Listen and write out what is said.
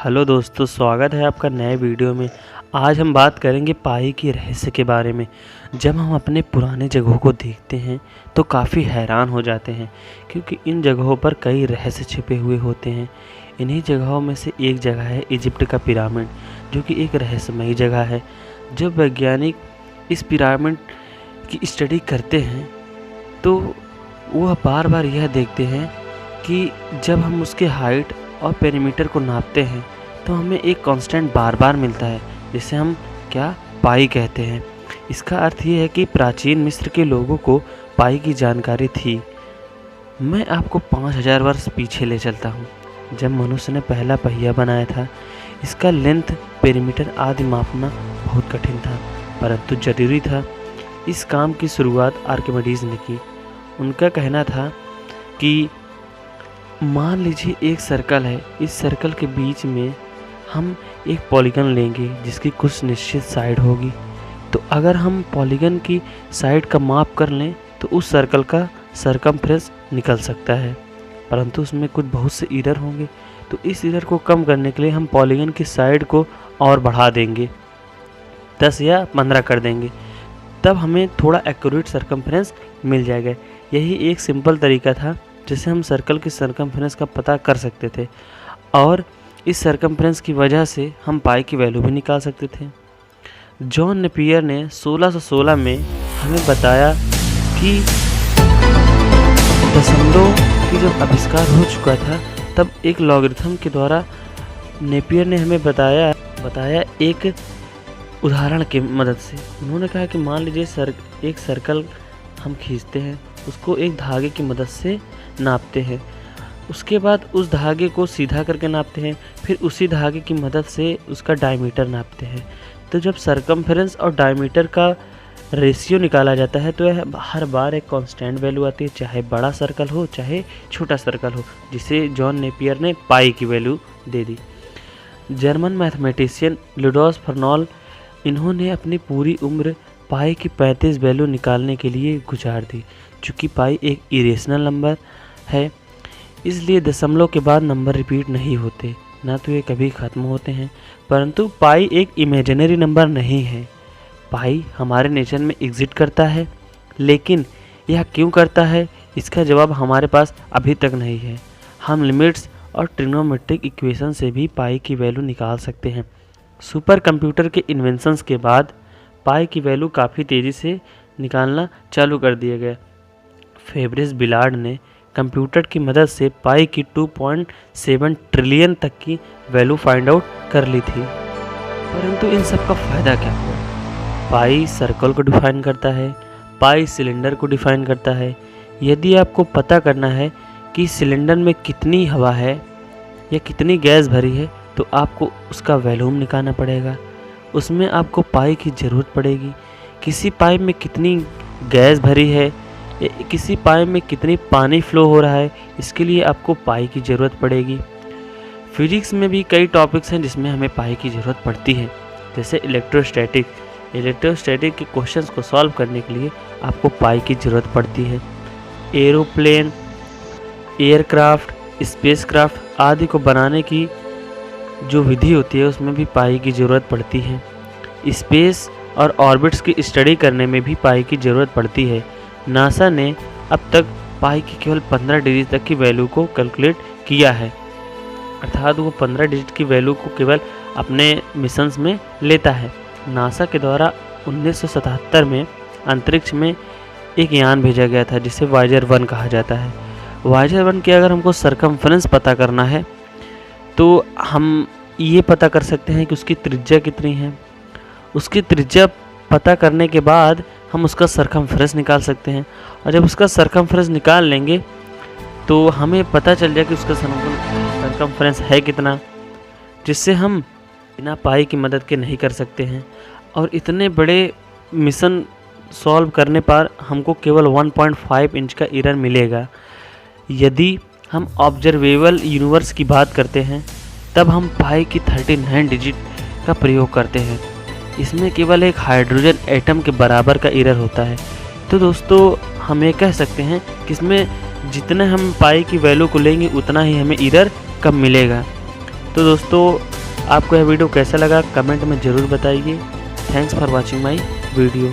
Hello दोस्तों, स्वागत है आपका नए वीडियो में। आज हम बात करेंगे पाई के रहस्य के बारे में। जब हम अपने पुराने जगहों को देखते हैं तो काफ़ी हैरान हो जाते हैं, क्योंकि इन जगहों पर कई रहस्य छिपे हुए होते हैं। इन्हीं जगहों में से एक जगह है इजिप्ट का पिरामिड, जो कि एक रहस्यमयी जगह है। जब वैज्ञानिक इस पिरामिड की स्टडी करते हैं तो वह बार बार यह देखते हैं कि जब हम उसके हाइट और पेरीमीटर को नापते हैं तो हमें एक कांस्टेंट बार बार मिलता है, जिसे हम पाई कहते हैं। इसका अर्थ ये है कि प्राचीन मिस्र के लोगों को पाई की जानकारी थी। मैं आपको 5000 वर्ष पीछे ले चलता हूँ, जब मनुष्य ने पहला पहिया बनाया था। इसका लेंथ, पेरीमीटर आदि मापना बहुत कठिन था, परंतु जरूरी था। इस काम की शुरुआत आर्किमिडीज ने की। उनका कहना था कि मान लीजिए एक सर्कल है, इस सर्कल के बीच में हम एक पॉलीगन लेंगे जिसकी कुछ निश्चित साइड होगी। तो अगर हम पॉलीगन की साइड का माप कर लें तो उस सर्कल का सरकमफ्रेंस निकल सकता है, परंतु उसमें कुछ बहुत से एरर होंगे। तो इस एरर को कम करने के लिए हम पॉलीगन की साइड को और बढ़ा देंगे, 10 या 15 कर देंगे, तब हमें थोड़ा एक्यूरेट सरकमफ्रेंस मिल जाएगा। यही एक सिंपल तरीका था जिससे हम सर्कल की सरकमफ्रेंस का पता कर सकते थे, और इस सरकमफ्रेंस की वजह से हम पाई की वैल्यू भी निकाल सकते थे। जॉन नेपियर ने 1616 में हमें बताया कि दशमलव की जब आविष्कार हो चुका था, तब एक लॉगरिथम के द्वारा नेपियर ने हमें बताया एक उदाहरण की मदद से। उन्होंने कहा कि मान लीजिए एक सर्कल हम खींचते हैं, उसको एक धागे की मदद से नापते हैं, उसके बाद उस धागे को सीधा करके नापते हैं, फिर उसी धागे की मदद से उसका डायमीटर नापते हैं। तो जब सरकमफ्रेंस और डायमीटर का रेशियो निकाला जाता है तो हर बार एक कांस्टेंट वैल्यू आती है, चाहे बड़ा सर्कल हो चाहे छोटा सर्कल हो, जिसे जॉन नेपियर ने पाई की वैल्यू दे दी। जर्मन मैथमेटिशियन लुडोस फर्नौल, इन्होंने अपनी पूरी उम्र पाई की 35 वैल्यू निकालने के लिए गुजार दी। चूँकि पाई एक इरेशनल नंबर है, इसलिए दशमलव के बाद नंबर रिपीट नहीं होते, ना तो ये कभी ख़त्म होते हैं। परंतु पाई एक इमेजिनरी नंबर नहीं है। पाई हमारे नेचर में एग्जिस्ट करता है, लेकिन यह क्यों करता है, इसका जवाब हमारे पास अभी तक नहीं है। हम लिमिट्स और ट्रिग्नोमेट्रिक इक्वेशन से भी पाई की वैल्यू निकाल सकते हैं। सुपर कंप्यूटर के इन्वेंशंस के बाद पाई की वैल्यू काफ़ी तेज़ी से निकालना चालू कर दिया गया। फेब्रिस बिलार्ड ने कंप्यूटर की मदद से पाई की 2.7 ट्रिलियन तक की वैल्यू फाइंड आउट कर ली थी। परंतु इन सब का फ़ायदा क्या हुआ? पाई सर्कल को डिफाइन करता है, पाई सिलेंडर को डिफाइन करता है। यदि आपको पता करना है कि सिलेंडर में कितनी हवा है या कितनी गैस भरी है, तो आपको उसका वॉल्यूम निकालना पड़ेगा। उसमें आपको पाई की ज़रूरत पड़ेगी। किसी पाइप में कितनी गैस भरी है, किसी पाइप में कितनी पानी फ्लो हो रहा है, इसके लिए आपको पाई की ज़रूरत पड़ेगी। फिजिक्स में भी कई टॉपिक्स हैं जिसमें हमें पाई की ज़रूरत पड़ती है, जैसे इलेक्ट्रोस्टैटिक के क्वेश्चंस को सॉल्व करने के लिए आपको पाई की ज़रूरत पड़ती है। एरोप्लेन, एयरक्राफ्ट, स्पेसक्राफ्ट आदि को बनाने की जो विधि होती है उसमें भी पाई की ज़रूरत पड़ती है। स्पेस और ऑर्बिट्स की स्टडी करने में भी पाई की ज़रूरत पड़ती है। नासा ने अब तक पाई की केवल 15 डिजिट तक की वैल्यू को कैलकुलेट किया है, अर्थात वो 15 डिजिट की वैल्यू को केवल अपने मिशंस में लेता है। नासा के द्वारा 1977 में अंतरिक्ष में एक यान भेजा गया था जिसे वायेजर 1 कहा जाता है। वायेजर 1 की अगर हमको सरकमफ्रेंस पता करना है तो हम ये पता कर सकते हैं कि उसकी त्रिज्या कितनी है। उसकी त्रिज्या पता करने के बाद हम उसका सरकमफ्रेंस निकाल सकते हैं, और जब उसका सरकमफ्रेंस निकाल लेंगे तो हमें पता चल जाए कि उसका सरकमफ्रेंस है कितना, जिससे हम बिना पाई की मदद के नहीं कर सकते हैं। और इतने बड़े मिशन सॉल्व करने पर हमको केवल 1.5 इंच का एरर मिलेगा। यदि हम ऑब्जर्वेबल यूनिवर्स की बात करते हैं तब हम पाई की 39 डिजिट का प्रयोग करते हैं। इसमें केवल एक हाइड्रोजन एटम के बराबर का एरर होता है। तो दोस्तों, हम ये कह सकते हैं कि इसमें जितने हम पाई की वैल्यू को लेंगे उतना ही हमें एरर कम मिलेगा। तो दोस्तों, आपको यह वीडियो कैसा लगा कमेंट में ज़रूर बताइए। Thanks for watching my video.